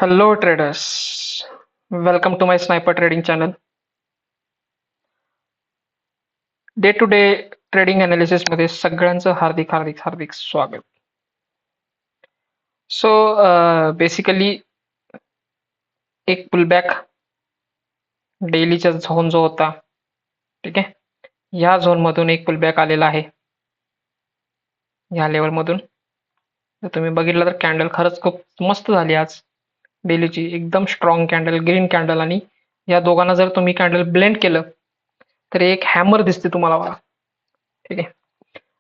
Hello traders, welcome to my sniper trading channel. Day to day trading analysis मध्ये सगळ्यांचं हार्दिक हार्दिक हार्दिक स्वागत. सो बेसिकली एक पुलबॅक डेलीचा झोन जो होता, ठीक आहे, या झोन मधून एक पुलबॅक आलेला आहे. या लेवल मधून जर तुम्ही बघितलं तर कॅन्डल खरंच खूप मस्त झाली आज. डेलीची एकदम स्ट्रॉंग कॅन्डल, ग्रीन कॅन्डल, आणि या दोघांना जर तुम्ही कॅन्डल ब्लेंड केलं तर एक हॅमर दिसते तुम्हाला बघा. ठीक आहे,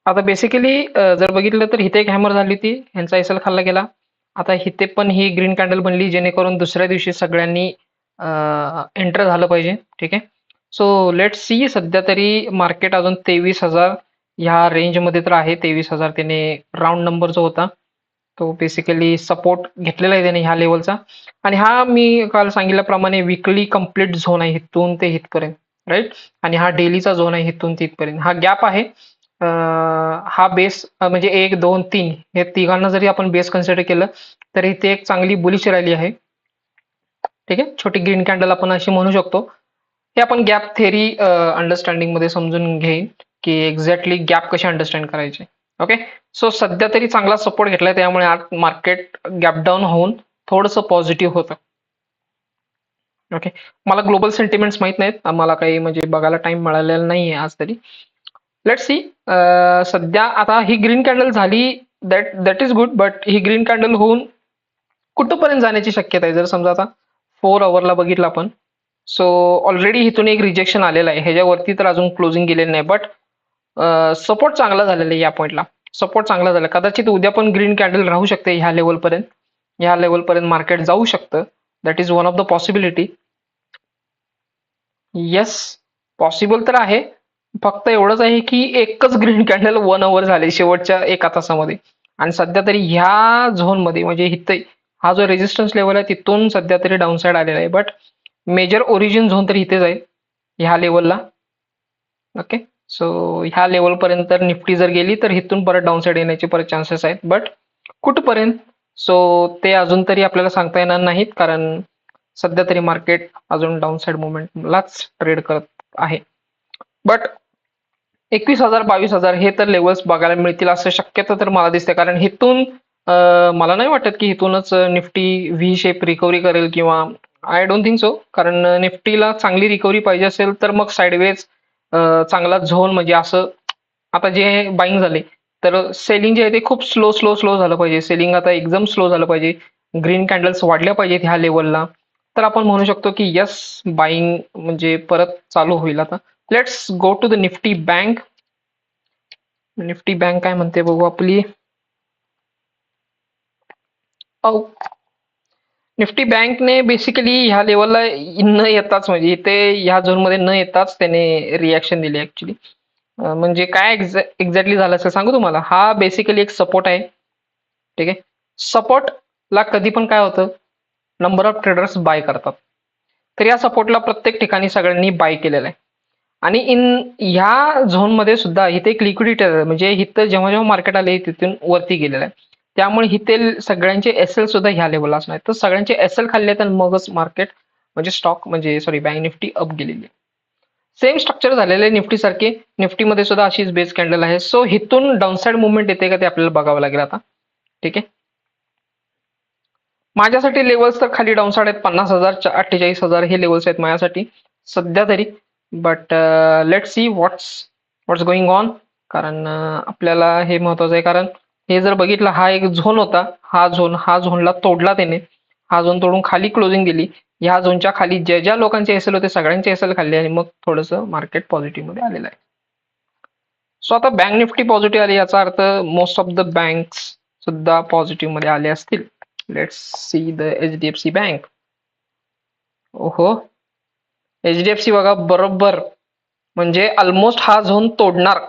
आता बेसिकली जर बघितलं तर इथे एक हॅमर झाली होती, ह्यांचा एसएल खाल्ला गेला. आता इथे पण ही ग्रीन कॅन्डल बनली जेणेकरून दुसऱ्या दिवशी सगळ्यांनी एंटर झालं पाहिजे. ठीक आहे, सो लेट सी. सध्या तरी मार्केट अजून 23,000 ह्या रेंजमध्ये तर आहे. 23,000 त्याने राऊंड नंबर जो होता तो बेसिकली सपोर्ट घेतलेला आहे त्याने ह्या लेवलचा. आणि हा मी काल सांगितल्याप्रमाणे विकली कम्प्लीट झोन आहे इथून ते इथपर्यंत, राईट. आणि हा डेलीचा झोन आहे इथून ते इथपर्यंत. हा गॅप आहे. हा बेस म्हणजे 1 2 3 हे तिघांना जरी आपण बेस कन्सिडर केलं तरी इथे एक चांगली बुलिश रॅली आहे. ठीक आहे, छोटी ग्रीन कॅन्डल आपण अशी म्हणू शकतो. हे आपण गॅप थेरी अंडरस्टँडिंग मध्ये समजून घेईन की एक्झॅक्टली गॅप कशी अंडरस्टँड करायचे. ओके, सो सध्या तरी चांगला सपोर्ट घेतलाय, त्यामुळे आज मार्केट गॅप डाऊन होऊन थोडंसं पॉझिटिव्ह होतं. ओके, मला ग्लोबल सेंटिमेंट्स माहित नाहीत, मला काही म्हणजे बघायला टाइम मिळालेला नाहीये आज तरी. Let's see. सध्या आता ही ग्रीन कॅन्डल झाली, that is good, but he green candle होऊन कुठंपर्यंत जाण्याची शक्यता आहे? जर समजा आता 4 आवरला बघितलं आपण, सो ऑलरेडी इथून एक रिजेक्शन आलेलं आहे, ह्याच्यावरती तर अजून क्लोजिंग गेलेलं नाही, बट सपोर्ट चांगला झालेला आहे या पॉईंटला. सपोर्ट चांगला झाला, कदाचित उद्या पण ग्रीन कॅन्डल राहू शकते ह्या लेवलपर्यंत. ह्या लेवलपर्यंत मार्केट जाऊ शकतं. That is one of the possibility. Yes, possible तर आहे. फक्त एवढंच आहे की एकच ग्रीन कॅन्डल 1 आवर झाले शेवटच्या एका तासामध्ये. आणि सध्या तरी ह्या झोन मध्ये म्हणजे इथे हा जो रेजिस्टन्स लेवल आहे तिथून सध्या तरी डाऊन साइड आलेला आहे, बट मेजर ओरिजिन झोन तरी इथेच आहे ह्या लेवलला. ओके, सो ह्या लेवल पर्यंत निफ्टी जर गेली तर इथून परत डाऊन साइड येण्याचे परत चान्सेस आहेत, बट कुठपर्यंत सो ते अजून तरी आपल्याला सांगता येणार नाहीत, कारण सध्या तरी मार्केट अजून डाऊन साइड मुवमेंटलाच ट्रेड करत आहे. बट 21,000 22,000 हे तर लेवल्स बघायला मिळतील असं शक्यता तर मला दिसते, कारण इथून मला नाही वाटत की इथूनच निफ्टी व्ही शेप रिकव्हरी करेल, किंवा आय डोंट थिंक सो. कारण निफ्टीला चांगली रिकव्हरी पाहिजे असेल तर मग साईडवेज चांगला झोन म्हणजे असं आता जे बाईंग झाले तर सेलिंग जे आहे ते खूप स्लो स्लो स्लो झालं पाहिजे. सेलिंग आता एकदम स्लो झालं पाहिजे, ग्रीन कॅन्डल्स वाढल्या पाहिजेत ह्या लेवलला, तर आपण म्हणू शकतो की यस, बाईंग म्हणजे परत चालू होईल. आता let's go to the Nifty bank. Nifty bank काय म्हणते बघू आपली. निफ्टी बँकने बेसिकली ह्या लेवलला न येताच म्हणजे इथे ह्या झोनमध्ये न येताच त्याने रिॲक्शन दिली ऍक्च्युली. म्हणजे काय एक्झॅक्टली झालं असं सांगू तुम्हाला. हा बेसिकली एक सपोर्ट आहे. ठीक आहे, सपोर्टला कधी पण काय होतं, नंबर ऑफ ट्रेडर्स बाय करतात. तर या सपोर्टला प्रत्येक ठिकाणी सगळ्यांनी बाय केलेलं आहे. आणि ह्या झोनमध्ये सुद्धा इथे एक लिक्विडिटी म्हणजे इथं जेव्हा जेव्हा मार्केट आले तिथून वरती गेलेलं आहे, त्यामुळे इथे सगळ्यांचे एसएल सुद्धा ह्या लेवलला असणार. तर सगळ्यांचे एसएल खाल्ले तर मगच मार्केट म्हणजे स्टॉक म्हणजे सॉरी बँक निफ्टी अप गेलेली आहे. सेम स्ट्रक्चर झालेले निफ्टी सारखे निफ्टीमध्ये सुद्धा अशीच बेस कॅन्डल आहे. सो इथून डाऊनसाइड मुवमेंट येते का ते आपल्याला बघावं लागेल आता. ठीक आहे, माझ्यासाठी लेवल्स तर खाली डाऊनसाइड आहेत. 50,000 48,000 हे लेवल्स आहेत माझ्यासाठी सध्या तरी. But let see what's going on. कारण आपल्याला हे महत्वाचं आहे, कारण हे जर बघितलं हा एक झोन होता, हा झोनला तोडला त्याने. हा झोन तोडून खाली क्लोजिंग गेली. ह्या झोनच्या खाली ज्या ज्या लोकांचे एसएल होते सगळ्यांचे एसएल खाल्ले आणि मग थोडंसं मार्केट पॉझिटिव्ह मध्ये आलेलं आहे. सो आता बँक निफ्टी पॉझिटिव्ह आली याचा अर्थ मोस्ट ऑफ द बँक्स सुद्धा पॉझिटिव्ह मध्ये आले असतील. Let's see the HDFC bank. ओहो, एचडीएफसी बघा बरोबर म्हणजे ऑलमोस्ट हा झोन तोडणार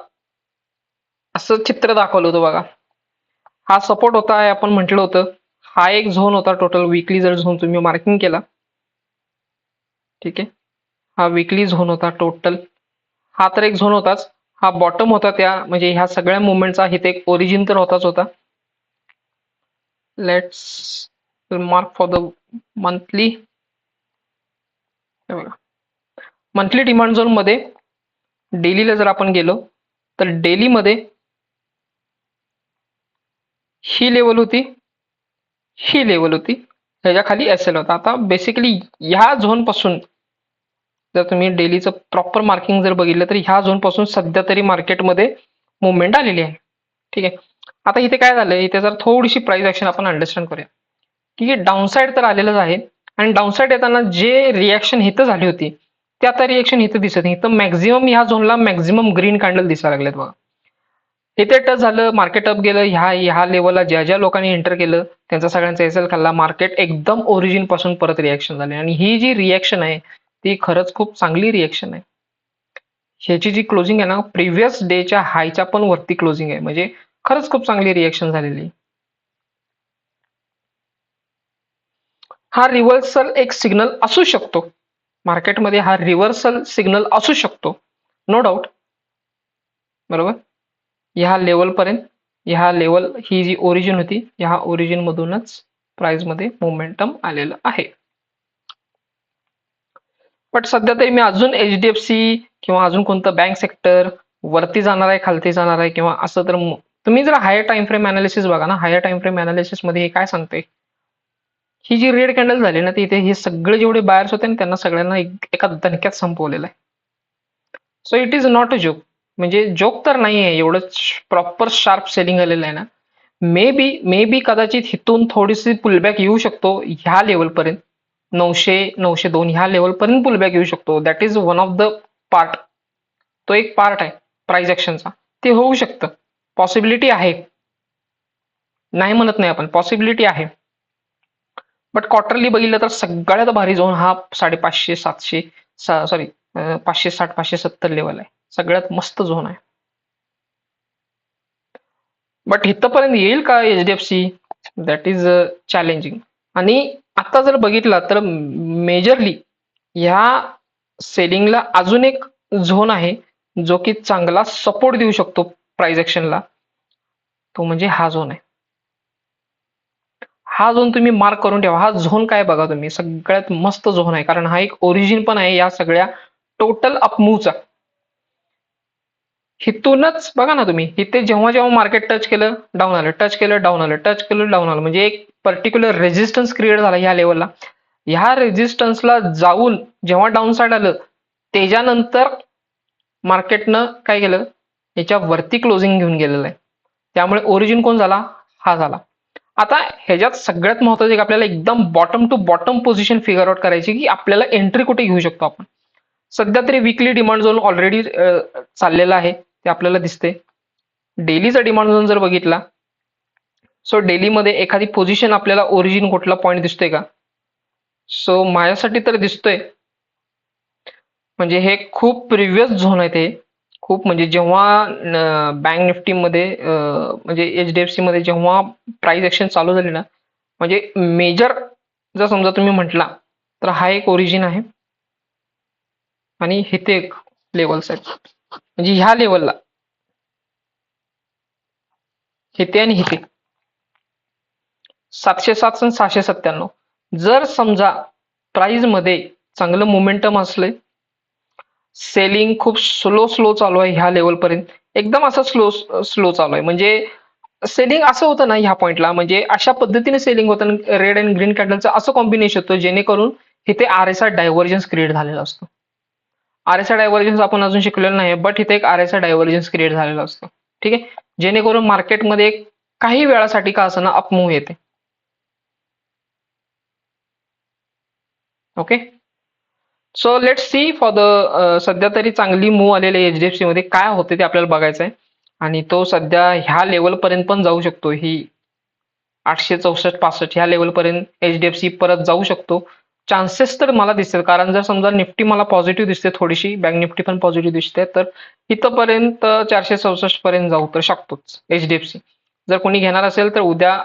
असं चित्र दाखवलं होतं बघा. हा सपोर्ट होता आहे आपण म्हटलं होतं. हा एक झोन होता टोटल वीकली जर झोन तुम्ही मार्किंग केला. ठीक आहे, हा वीकली झोन होता टोटल. हा तर एक झोन होताच. हा बॉटम होता त्या म्हणजे ह्या सगळ्या मुवमेंटचा इथे एक ओरिजिन तर होताच होता. Let's mark for the monthly, monthly demand zone मध्ये डेलीला जर आपण गेलो तर डेलीमध्ये ही लेवल होती, ही लेवल होती, ह्याच्या खाली एसएल होता. आता बेसिकली ह्या झोन पासून जर तुम्ही डेलीचं प्रॉपर मार्किंग जर बघितलं तर ह्या झोन पासून सध्या तरी मार्केटमध्ये मुवमेंट आलेली आहे. ठीक आहे. आता इथे काय झालंय, इथे जर थोडीशी प्राइस ऍक्शन आपण अंडरस्टँड करूया की डाऊनसाइड तर आलेलंच आहे आणि डाऊनसाइड येताना जे रिॲक्शन इथं झाली होती ते आता रिॲक्शन इथं दिसत नाही. इथं मॅक्झिमम ह्या झोनला मॅक्झिमम ग्रीन कॅन्डल दिसायला लागलेत बघा. इथे टच झालं, मार्केट अप गेलं, ह्या लेवलला ज्या ज्या लोकांनी एंटर केलं त्यांचा सगळ्यांचा एसएल खाल्ला, मार्केट एकदम ओरिजिन पासून परत रिॲक्शन झाले आणि ही जी रिॲक्शन आहे ती खरंच खूप चांगली रिॲक्शन आहे. ह्याची जी क्लोजिंग आहे ना प्रिव्हियस डेच्या हायच्या पण वरती क्लोजिंग आहे, म्हणजे खरंच खूप चांगली रिॲक्शन झालेली. हा रिव्हर्सल एक सिग्नल असू शकतो मार्केटमध्ये, हा रिव्हर्सल सिग्नल असू शकतो, नो डाऊट. बरोबर. ह्या लेवल पर्यंत, ह्या लेवल ही जी ओरिजिन होती ह्या ओरिजिन मधूनच प्राइस मध्ये मोमेंटम आलेलं आहे. बट सध्या तरी मी अजून एचडीएफसी किंवा अजून कोणतं बँक सेक्टर वरती जाणार आहे खालती जाणार आहे किंवा असं तर तुम्ही जर हायर टाइम फ्रेम अनालिसिस बघा ना, हायर टाइम फ्रेम अनालिसिस मध्ये हे काय सांगते, ही जी रेड कॅन्डल झाली ना तिथे हे सगळे जेवढे बायर्स होते त्यांना सगळ्यांना एका दणक्यात संपवलेलं आहे. So it is not a joke, म्हणजे जोक तर नाही आहे, एवढं प्रॉपर शार्प सेलिंग आलेलं आहे ना. मे बी कदाचित इथून थोडीशी पुलबॅक येऊ शकतो ह्या लेवलपर्यंत, 900-902 ह्या लेवलपर्यंत पुलबॅक येऊ शकतो. That is one of the part, तो एक पार्ट आहे प्राइस ऍक्शनचा, ते होऊ शकतं, पॉसिबिलिटी आहे, नाही म्हणत नाही आपण, पॉसिबिलिटी आहे. बट क्वार्टरली बघितलं तर सगळ्यात भारी झोन हा 550-700, सॉरी 560-570 लेवल आहे, सगळ्यात मस्त झोन आहे. बट इथपर्यंत येईल का एचडीएफसी, दॅट इज चॅलेंजिंग. आणि आता जर बघितला तर मेजरली ह्या सेलिंगला अजून एक झोन आहे जो की चांगला सपोर्ट देऊ शकतो प्राइस ऍक्शनला, तो म्हणजे हा झोन आहे. हा झोन तुम्ही मार्क करून ठेवा. हा झोन काय बघा तुम्ही, सगळ्यात मस्त झोन आहे कारण हा एक ओरिजिन पण आहे या सगळ्या टोटल अपमूवचा. हिथूनच बघा ना तुम्ही, इथे जेव्हा जेव्हा मार्केट टच केलं डाऊन आलं, टच केलं डाऊन आलं, टच केलं डाऊन आलं, म्हणजे एक पर्टिक्युलर रेजिस्टन्स क्रिएट झाला ह्या लेवलला. ह्या रेजिस्टन्सला जाऊन जेव्हा डाऊन साइड आलं त्याच्यानंतर मार्केटनं काय केलं, याच्या वरती क्लोजिंग घेऊन गेलेलं आहे. त्यामुळे ओरिजिन कोण झाला, हा झाला. आता ह्याच्यात सगळ्यात महत्वाचं आपल्याला एकदम bottom to bottom position figure out करायची की आपल्याला एंट्री कुठे घेऊ शकतो आपण. सध्या तरी विकली डिमांड झोन ऑलरेडी चाललेला आहे, ते आपल्याला दिसते. डेलीचा डिमांड झोन जर बघितला, सो डेलीमध्ये एखादी पोझिशन आपल्याला ओरिजिन कुठला पॉईंट दिसतोय का, सो माझ्यासाठी तर दिसतोय, म्हणजे हे खूप प्रिव्हियस झोन आहे ते, खूप म्हणजे जेव्हा बँक निफ्टीमध्ये म्हणजे एचडीएफसी मध्ये जेव्हा प्राइस ऍक्शन चालू झाली ना, म्हणजे मेजर जर समजा तुम्ही म्हटला तर हा एक ओरिजिन आहे आणि इथे एक लेवल्स आहेत, म्हणजे ह्या लेवलला इथे आणि इथे 707 आणि 697. जर समजा प्राइस मध्ये चांगलं मोमेंटम असले, सेलिंग खूप स्लो चालू आहे ह्या लेवल पर्यंत, एकदम असं स्लो चालू आहे, म्हणजे सेलिंग असं होतं ना ह्या पॉइंटला, म्हणजे अशा पद्धतीने सेलिंग होतं रेड अँड ग्रीन कॅन्डलचं असं कॉम्बिनेशन होतं जेणेकरून इथे आरएसआय डायव्हर्जन्स क्रिएट झालेला असतो. आरएसआय डायव्हर्जन्स आपण अजून शिकलेलं नाही, बट इथे एक आरएसआय डायव्हर्जन्स क्रिएट झालेला असतो. ठीक आहे, जेणेकरून मार्केटमध्ये काही वेळासाठी का असं ना अपमूव येते. Okay, so let see for the, सध्या तरी चांगली मूव आलेली आहे एचडीएफसी मध्ये, काय होते ते आपल्याला बघायचं आहे. आणि तो सध्या ह्या लेवल पर्यंत पण जाऊ शकतो, ही 864-65 ह्या लेवल पर्यंत एचडीएफसी परत जाऊ शकतो, चान्सेस तर मला दिसतात. कारण जर समजा निफ्टी मला पॉझिटिव्ह दिसते थोडीशी, बँक निफ्टी पण पॉझिटिव्ह दिसते, तर इथपर्यंत 464 पर्यंत जाऊ तर शकतोच एचडीएफसी. जर कोणी घेणार असेल तर उद्या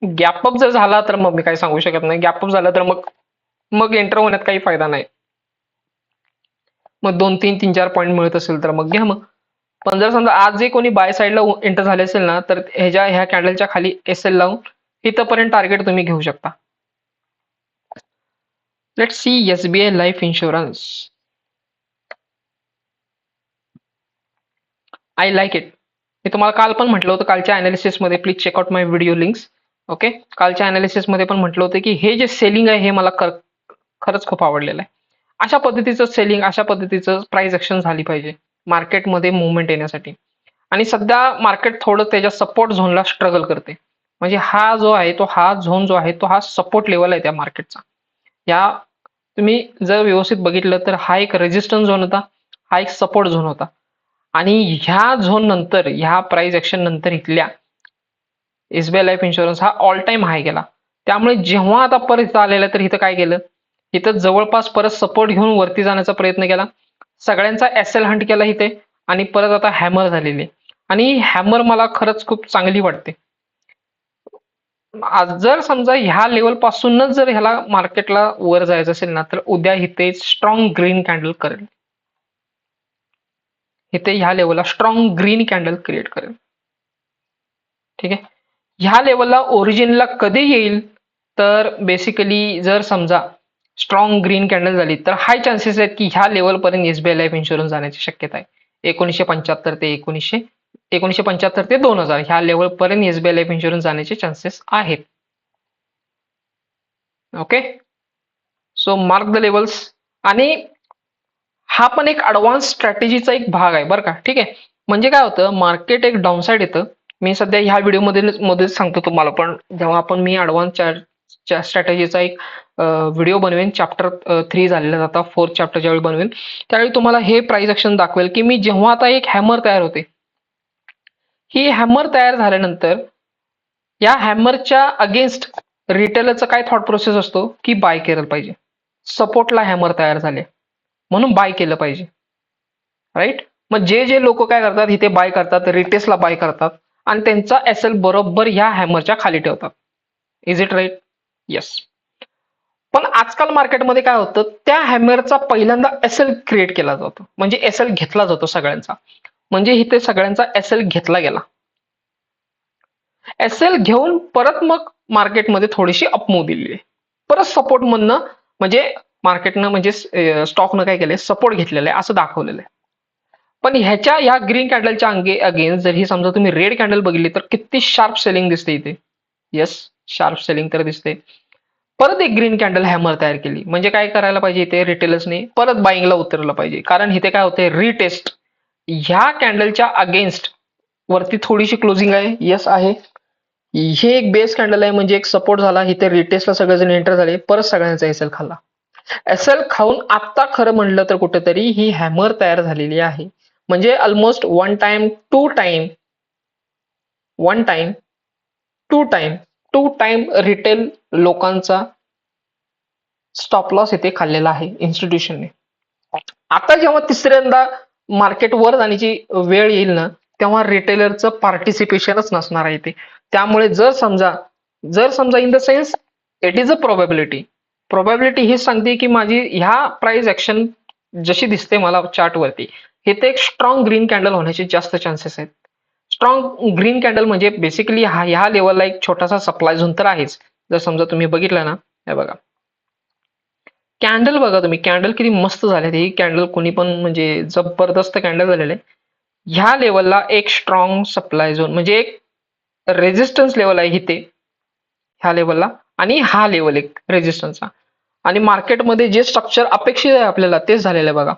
गॅपअप जर झाला तर मग मी काही सांगू शकत नाही, गॅपअप झाला तर मग एंटर होण्यात काही फायदा नाही. मग 2-3-4 पॉईंट मिळत असेल तर मग घ्या मग. पण जर समजा आज जे कोणी बाय साईडला एंटर झाले असेल ना, तर ह्या कॅन्डलच्या खाली एसएल लावून इथपर्यंत टार्गेट तुम्ही घेऊ शकता. Let's see SBI life insurance. I like it. मी तुम्हाला काल पण म्हटलं होतं, कालच्या अनालिसिसमध्ये please check out my video links. Okay, कालच्या अनालिसिसमध्ये पण म्हटलं होतं की हे जे सेलिंग आहे हे मला खरंच खूप आवडलेलं आहे. अशा पद्धतीचं सेलिंग, अशा पद्धतीचं प्राइस ऍक्शन झाली पाहिजे मार्केटमध्ये मुवमेंट येण्यासाठी. आणि सध्या मार्केट थोडं त्याच्या सपोर्ट झोनला स्ट्रगल करते. म्हणजे हा जो आहे तो हा झोन जो आहे तो हा सपोर्ट लेवल आहे त्या मार्केटचा. या तुम्ही जर व्यवस्थित बघितलं तर हा एक रेजिस्टन्स झोन होता, हा एक सपोर्ट झोन होता. आणि ह्या झोन नंतर, ह्या प्राइस ऍक्शन नंतर इथल्या SBI लाईफ इन्शुरन्स हा ऑल टाइम हाय गेला. त्यामुळे जेव्हा आता परत इथं आलेलं तर इथं काय केलं, इथं जवळपास परत सपोर्ट घेऊन वरती जाण्याचा प्रयत्न केला. सगळ्यांचा SL हंट केला इथे आणि परत आता हॅमर झालेली. आणि हॅमर मला खरंच खूप चांगली वाटते. आज जर समजा ह्या लेवल पासूनच जर ह्याला मार्केटला वर जायचं असेल ना, तर उद्या इथे स्ट्रॉंग ग्रीन कॅन्डल करेल. इथे ह्या लेवलला स्ट्रॉंग ग्रीन कॅन्डल क्रिएट करेल. ठीक आहे, ह्या लेवलला ओरिजिनला कधी येईल, तर बेसिकली जर समजा स्ट्रॉंग ग्रीन कॅन्डल झाली तर हाय चान्सेस आहेत की ह्या लेवलपर्यंत SBI लाईफ इन्शुरन्स जाण्याची शक्यता आहे. 1975 ते 1975 ते 2000 ह्या लेवलपर्यंत SBI लाईफ इन्शुरन्स जाण्याचे चान्सेस आहेत. Okay, so mark the levels. आणि हा पण एक ऍडव्हान्स स्ट्रॅटेजीचा एक भाग आहे बरं का. ठीक आहे, म्हणजे काय होतं, मार्केट एक डाऊनसाइड येतं. मी सध्या ह्या व्हिडिओमध्येच सांगतो तुम्हाला, पण जेव्हा आपण मी ऍडव्हान्स स्ट्रॅटेजीचा एक व्हिडिओ बनवेन, चॅप्टर 3 झालेला आता 4th चॅप्टर ज्यावेळी बनवेन, त्यावेळी तुम्हाला हे प्राइस ऍक्शन दाखवेल की मी जेव्हा आता एक हॅमर तयार होते, ही हॅमर तयार झाल्यानंतर या हॅमरच्या अगेन्स्ट रिटेलरचा काय थॉट प्रोसेस असतो की बाय केलं पाहिजे. सपोर्टला हॅमर तयार झाले म्हणून बाय केलं पाहिजे, राईट. मग जे जे लोक काय करतात, इथे बाय करतात, रिटेसला बाय करतात आणि त्यांचा SL बरोबर ह्या हॅमरच्या खाली ठेवतात. Is it right? येस. पण आजकाल मार्केटमध्ये काय होतं, त्या हॅमरचा पहिल्यांदा SL क्रिएट केला जातो, म्हणजे SL घेतला जातो सगळ्यांचा. म्हणजे इथे सगळ्यांचा SL घेतला गेला. SL घेऊन परत मग मार्केटमध्ये थोडीशी अपमूव्ह दिली आहे. परत सपोर्ट मधनं म्हणजे मार्केटनं म्हणजे स्टॉकनं काय केलंय, सपोर्ट घेतलेला आहे असं दाखवलेलं आहे. पण ह्याच्या ह्या ग्रीन कॅन्डलच्या अगेन्स्ट जर ही समजा तुम्ही रेड कॅन्डल बघितली तर किती शार्प सेलिंग दिसते इथे. येस, शार्प सेलिंग तर दिसते. परत एक ग्रीन कॅन्डल हॅमर तयार केली, म्हणजे काय करायला पाहिजे इथे रिटेलर्सने परत बाईंगला उतरलं पाहिजे. कारण इथे काय होतंय, रिटेस्ट ह्या कॅन्डलच्या अगेन्स्ट वरती थोडीशी क्लोजिंग आहे. येस आहे, हे एक बेस कॅन्डल आहे, म्हणजे एक सपोर्ट झाला. इथे रिटेस्टला सगळेजण एंटर झाले, परत सगळ्यांचा SL खाल्ला. SL खाऊन आता खरं म्हणलं तर कुठेतरी ही हॅमर तयार झालेली आहे. म्हणजे almost one time to time retail लोकांचा स्टॉप लॉस इथे खाल्लेला आहे इन्स्टिट्यूशनने. आता जेव्हा तिसऱ्यांदा मार्केट वर जाण्याची वेळ येईल ना, तेव्हा रिटेलरचं पार्टिसिपेशनच नसणार आहे इथे. त्यामुळे जर समजा in the sense it is a probability ही सांगते की माझी ह्या प्राइस ऍक्शन जशी दिसते मला चार्ट वरती, हे ते एक स्ट्रॉंग ग्रीन कॅन्डल होण्याचे जास्त चान्सेस आहेत. स्ट्रॉंग ग्रीन कॅन्डल म्हणजे बेसिकली ह्या लेवलला एक छोटासा सप्लाय झोन तर आहेच. जर समजा तुम्ही बघितलं ना, हे बघा कॅन्डल, बघा तुम्ही कॅन्डल किती मस्त झाले. ही कॅन्डल कोणी पण म्हणजे जबरदस्त कॅन्डल झालेले. ह्या लेवलला एक स्ट्रॉंग सप्लाय झोन म्हणजे एक रेजिस्टन्स लेवल आहे इथे ह्या लेवलला, आणि हा लेवल एक रेजिस्टन्सचा. आणि मार्केटमध्ये जे स्ट्रक्चर अपेक्षित आहे आपल्याला तेच झालेलं आहे बघा.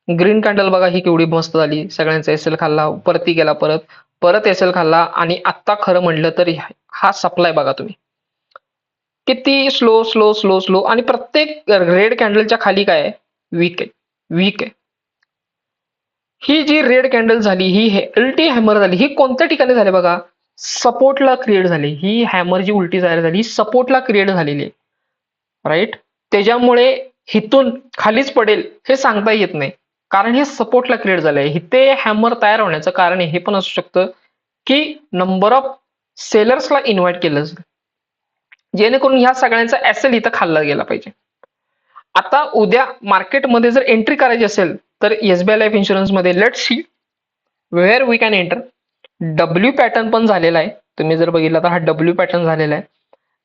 ग्रीन कॅन्डल बघा ही केवढी मस्त झाली, सगळ्यांचा SL खाल्ला, परती गेला, परत SL खाल्ला. आणि आता खरं म्हटलं तर हा सप्लाय बघा तुम्ही किती स्लो स्लो स्लो स्लो, आणि प्रत्येक रेड कॅन्डलच्या खाली काय आहे, वीक आहे. ही जी रेड कॅन्डल झाली ही उलटी हॅमर झाली. ही कोणत्या ठिकाणी झाली बघा, सपोर्टला क्रिएट झाली. ही हॅमर जी उलटी तयार झाली सपोर्टला क्रिएट झालेली आहे, राईट. त्याच्यामुळे हिथून खालीच पडेल हे सांगता येत नाही, कारण हे सपोर्टला क्रिएट झालंय. इथे हॅमर तयार होण्याचं कारण हे पण असू शकतं की नंबर ऑफ सेलर्सला इन्व्हाइट केलं, जेणेकरून ह्या सगळ्यांचा SL इथं खाल्ला गेला पाहिजे. आता उद्या मार्केटमध्ये जर एंट्री करायची असेल तर SBI लाईफ इन्शुरन्स मध्ये let's see where we can enter. W pattern पण झालेला आहे, तुम्ही जर बघितला तर हा W पॅटर्न झालेला आहे.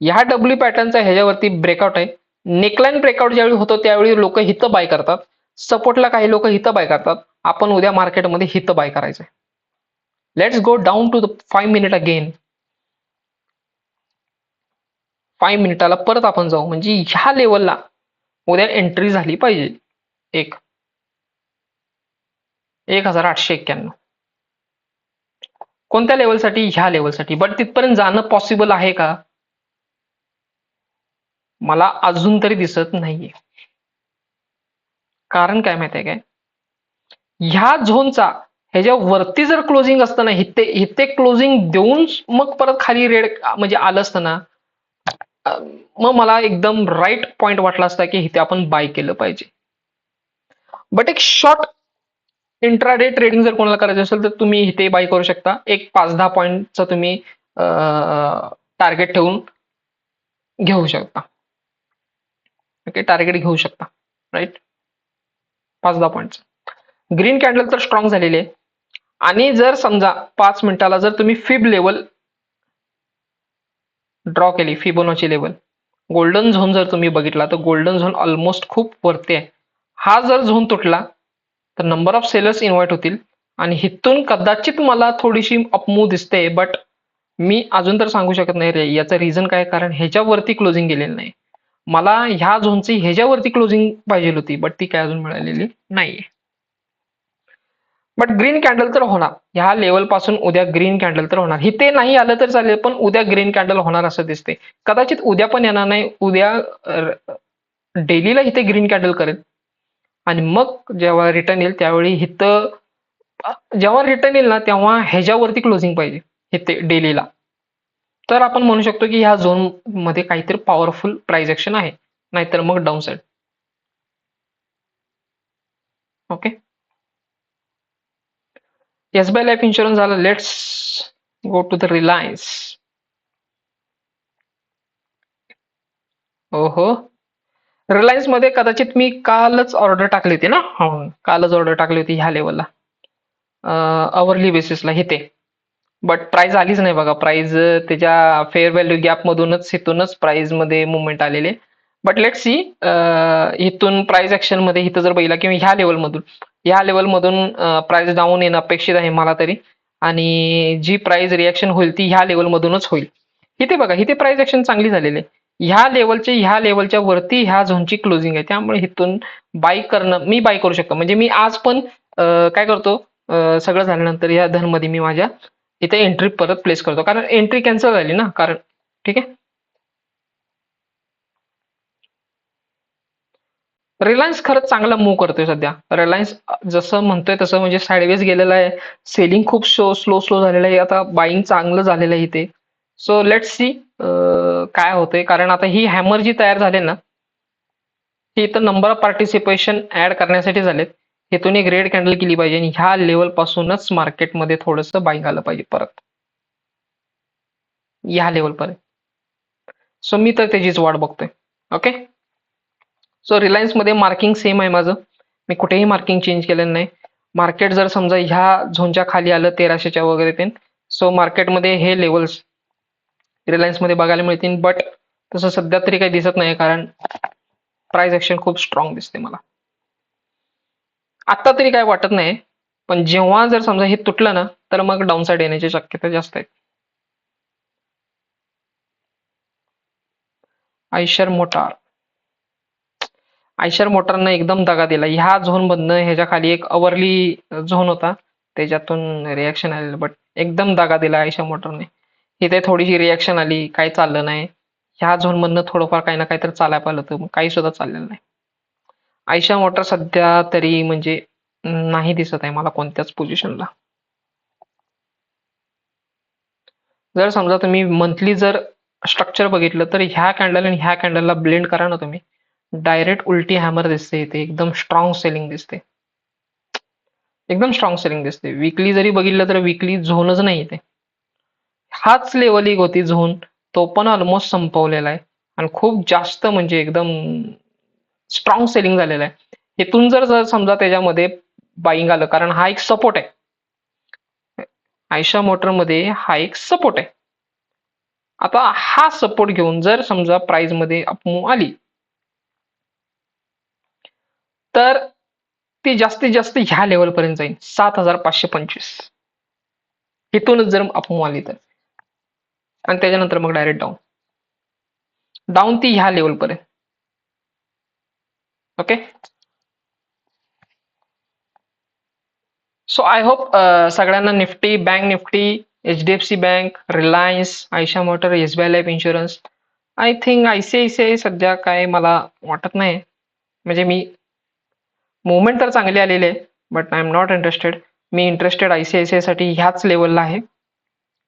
ह्या W पॅटर्नचा ह्याच्यावरती ब्रेकआउट आहे, नेकलाईन ब्रेकआउट ज्यावेळी होतो त्यावेळी लोक हिथं बाय करतात, सपोर्टला काही लोक हिथं बाय करतात. आपण उद्या मार्केटमध्ये हिथं बाय करायचंय. Let's go down to the 5 minute again. 5 मिनिटाला परत आपण जाऊ, म्हणजे ह्या लेवलला उद्या एंट्री झाली पाहिजे. 1891 कोणत्या लेवलसाठी? ह्या लेवलसाठी. बट तिथपर्यंत जाणं पॉसिबल आहे का? मला अजून तरी दिसत नाहीये. कारण काय माहितीये काय, ह्या झोनचा ह्याच्या वरती जर क्लोजिंग असतं ना, इथे इथे क्लोजिंग देऊन मग परत खाली रेड म्हणजे आलं असतं ना, मग मला एकदम राईट पॉइंट वाटला असता की इथे आपण बाय केलं पाहिजे. बट एक शॉर्ट इंट्राडे ट्रेडिंग जर कोणाला करायचं असेल तर तुम्ही इथे बाय करू शकता. एक 5-10 पॉईंटचं तुम्ही टार्गेट ठेवून घेऊ शकता. ओके, टार्गेट घेऊ शकता, राईट. 5-10 पॉईंट. ग्रीन कॅन्डल तर स्ट्रॉंग झालेली आहे. आणि जर समजा 5 मिनिटाला जर तुम्ही फिब लेवल ड्रॉ केली, फिबोनाची लेवल, गोल्डन झोन जर तुम्ही बघितला तर गोल्डन झोन ऑलमोस्ट खूप वरती आहे. हा जर झोन तुटला तर नंबर ऑफ सेलर्स इन्व्हाइट होतील आणि हिथून कदाचित मला थोडीशी अपमूव दिसते. बट मी अजून तर सांगू शकत नाही रे याचं रिझन काय, कारण ह्याच्यावरती क्लोजिंग गेलेलं नाही. मला ह्या झोनची ह्याच्यावरती क्लोजिंग पाहिजे होती, बट ती काय अजून मिळालेली नाहीये. बट ग्रीन कॅन्डल तर होणार, ह्या लेवल पासून उद्या ग्रीन कॅन्डल तर होणार. इथे नाही आलं तर चालेल, पण उद्या ग्रीन कॅन्डल होणार असं दिसते. कदाचित उद्या पण येणार नाही, उद्या डेलीला इथे ग्रीन कॅन्डल करेल आणि मग जेव्हा रिटर्न येईल त्यावेळी इथं, जेव्हा रिटर्न येईल ना तेव्हा ह्याच्यावरती क्लोजिंग पाहिजे इथे डेलीला. तर आपण म्हणू शकतो की ह्या झोन मध्ये काहीतरी पॉवरफुल प्राइस ऍक्शन आहे, नाहीतर मग down side. Okay, SBI life insurance झालं. Let's go to the Reliance. ओहो, रिलायन्स मध्ये कदाचित मी कालच ऑर्डर टाकली होती ना. हो, कालच ऑर्डर टाकली होती ह्या लेवलला, अवरली बेसिसला इथे. बट प्राइस आलीच नाही बघा. प्राइस त्याच्या फेअर व्हॅल्यू गॅप मधूनच इथूनच प्राइस मध्ये मुवमेंट आलेले. बट लेट सी, इथून प्राइस ऍक्शन मध्ये इथं जर बघितला किंवा ह्या लेवल मधून प्राइस डाऊन येणं अपेक्षित आहे मला तरी. आणि जी प्राइस रिॲक्शन होईल ती ह्या लेवल मधूनच होईल. इथे बघा, इथे प्राइस ऍक्शन चांगली झालेली आहे. ह्या लेवलच्या वरती ह्या झोनची क्लोजिंग आहे, त्यामुळे इथून बाय करणं, मी बाय करू शकतो. म्हणजे मी आज पण काय करतो, सगळं झाल्यानंतर या धनमध्ये मी माझ्या इथे एंट्री परत प्लेस करतो, कारण एंट्री कॅन्सल झाली ना. कारण ठीक आहे, रिलायन्स खरंच चांगला मूव्ह करतोय सध्या. रिलायन्स जसं म्हणतोय तसं म्हणजे साईडवेज गेलेला आहे. सेलिंग खूप स्लो स्लो झालेलं आहे. आता बाईंग चांगलं झालेलं आहे इथे. सो लेट्स सी काय होतंय, कारण आता ही हॅमर जी तयार झाली ना, ही इथं नंबर ऑफ पार्टिसिपेशन ऍड करण्यासाठी झालेत. इथून एक रेड कॅन्डल केली पाहिजे आणि ह्या लेवल पासूनच मार्केटमध्ये थोडंसं बाईंग आलं पाहिजे परत ह्या लेवल पर्यंत. सो मी तर त्याचीच वाट बघतोय. ओके, सो रिलायन्स मध्ये मार्किंग सेम आहे माझं. मी कुठेही मार्किंग चेंज केलेलं नाही. मार्केट जर समजा ह्या झोनच्या खाली आलं 1300च्या वगैरे ते, सो मार्केटमध्ये हे लेवल्स रिलायन्स मध्ये बघायला मिळतील. बट तसं सध्या तरी काही दिसत नाही, कारण प्राइस ऍक्शन खूप स्ट्रॉंग दिसते मला. आता तरी काय वाटत नाही, पण जेव्हा जर समजा हे तुटलं ना तर मग डाऊन साइड येण्याची शक्यता जास्त आहे. आयशर मोटार, आयशर मोटरनं एकदम दगा दिला. ह्या झोन मधनं ह्याच्या खाली एक अवरली झोन होता, त्याच्यातून रिॲक्शन आलेलं, बट एकदम दगा दिला आयशर मोटरने. इथे थोडीशी रिॲक्शन आली, काही चाललं नाही. ह्या झोन मधनं थोडंफार काही ना काहीतरी चालायला पाहिलं होतं, काही सुद्धा चाललेलं नाही. आयशर मोटर सध्या तरी म्हणजे नाही दिसत आहे मला कोणत्याच पोझिशनला. जर समजा तुम्ही मंथली जर स्ट्रक्चर बघितलं तर ह्या कॅन्डल आणि ह्या कॅन्डलला ब्लेंड करा ना तुम्ही, डायरेक्ट उलटी हॅमर दिसते इथे. एकदम स्ट्रॉंग सेलिंग दिसते, एकदम स्ट्रॉंग सेलिंग दिसते. वीकली जरी बघितलं तर वीकली झोनच नाही इथे. हाच लेवल एक होती झोन, तो पण ऑलमोस्ट संपवलेला आहे आणि खूप जास्त म्हणजे एकदम स्ट्रॉंग सेलिंग झालेला आहे. इथून जर जर समजा त्याच्यामध्ये बाईंग आलं, कारण हा एक सपोर्ट आहे. आयशा मोटर मध्ये हा एक सपोर्ट आहे. आता हा सपोर्ट घेऊन जर समजा प्राइस मध्ये अपमूव आली तर ती जास्तीत जास्त ह्या लेवलपर्यंत जाईल 7,525. इथूनच जर अपमूव आली तर, आणि त्याच्यानंतर मग डायरेक्ट डाऊन. डाऊन ती ह्या लेवलपर्यंत. ओके. सो आय होप सगळ्यांना Nifty, bank Nifty, HDFC bank, Reliance, Ayesha motor, SBI life insurance, I think ICICI सध्या काय मला वाटत नाही, म्हणजे मी मुवमेंट तर चांगली आलेली आहे, but I am not interested. Me interested ICICI साठी ह्याच लेवलला आहे.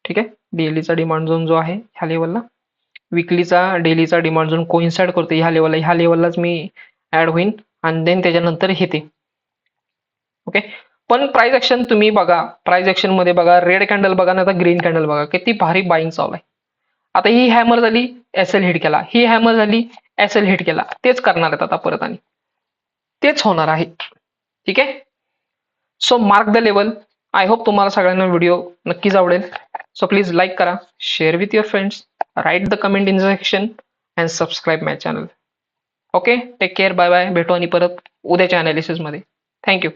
ठीक आहे. डेलीचा डिमांड झोन जो आहे ह्या लेवलला, विकलीचा डेलीचा डिमांड झोन कोइन्साइड करतो ह्या लेवलला, ह्या लेवललाच मी ऍड होईन, आणि देन त्याच्यानंतर हे ते. ओके. पण प्राइस ऍक्शन तुम्ही बघा, प्राइस ऍक्शन मध्ये बघा, रेड कॅन्डल बघा, नाही तर ग्रीन कॅन्डल बघा, किती भारी बाईंग चालू आहे. आता ही हॅमर झाली, SL हिट केला, ही हॅमर झाली, SL हिट केला, तेच करणार आहेत आता परत, आणि तेच होणार आहे. ठीक आहे. So mark the level. I hope तुम्हाला सगळ्यांना व्हिडिओ नक्कीच आवडेल. सो प्लीज लाईक करा, share with your friends, write the comment in the section, and subscribe my channel. Okay. Take care, bye bye. भेटू आणि परत उद्याच्या अनालिसिस मध्ये. थँक्यू.